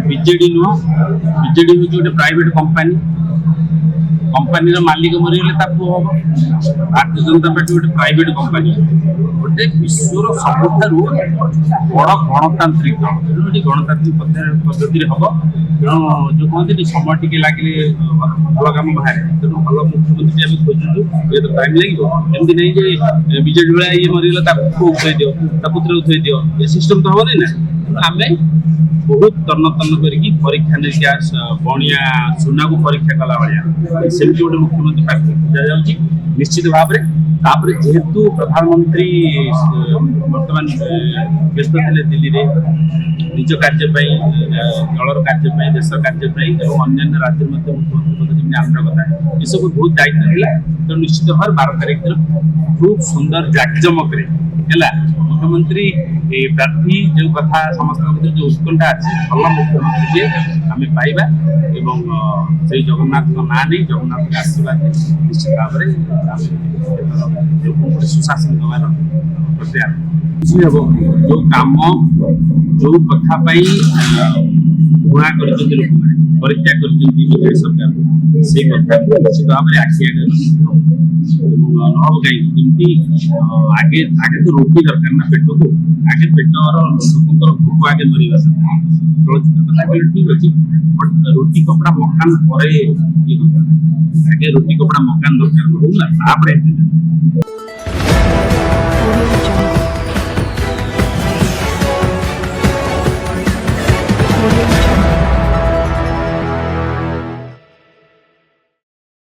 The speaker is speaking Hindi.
बीजेडी नुह बीजेडी हूँ गोटे प्राइवेट कंपनी कंपानी मालिक मरीगले पुओ हम भारतीय जनता पार्टी गोटे प्राइवेट कंपनी गोटे विश्वर सबुठ बड़ गणतांत्रिक दल तेणु गणतांत्रिक पद्धति हम तेणु जो कहते समय टी लगे भल कम बाहर तेणु भल मुख्यमंत्री आम खोजुचु ये तो टाइम लगे एमती नहीं जे बीजेडी भाया ये मरीगला उठे दियो पुत्र उठे दियो ये सिस्टम तो हम ना आम बहुत तन्न तन्न करके परीक्षा निरीक्षा बणिया सुना को परीक्षा कला भाया सेमती गोटे मुख्यमंत्री प्रार्थी खोजा जाऊँगी निश्चित भाव में जेहेतु प्रधानमंत्री बर्तमान व्यस्त थे दिल्ली में निज कार्य दलर कार्य देश कार्य और अन्य राज्य मुख्यमंत्री पद आंध्र कथा ये सब बहुत दायित्व है तो निश्चित भाव 12 तारीख दिन खूब सुंदर जाकजमक मुख्यमंत्री प्रार्थी जो कथा समस्त जो उत्कंठा अच्छी भल मुख्यमंत्री जे आम पाइबा एवं से जगन्नाथ ना नहीं जगन्नाथ के आशीर्वाद निश्चित भाव में सुशासन देवार प्रक्रिया हम जो कम जो कथा घुणा कर लोक परीक्षा कर सरकार से कथा निश्चित भाव में आखि आगे कहीं आगे आगे तो रोटी दरकार ना पेट को आगे पेटर लोक भोक आगे मरवा चलचित्र कथा कहले ठीक अच्छे बट रोटी कपड़ा मकान पर आगे रोटी कपड़ा मकान दरकार होगा।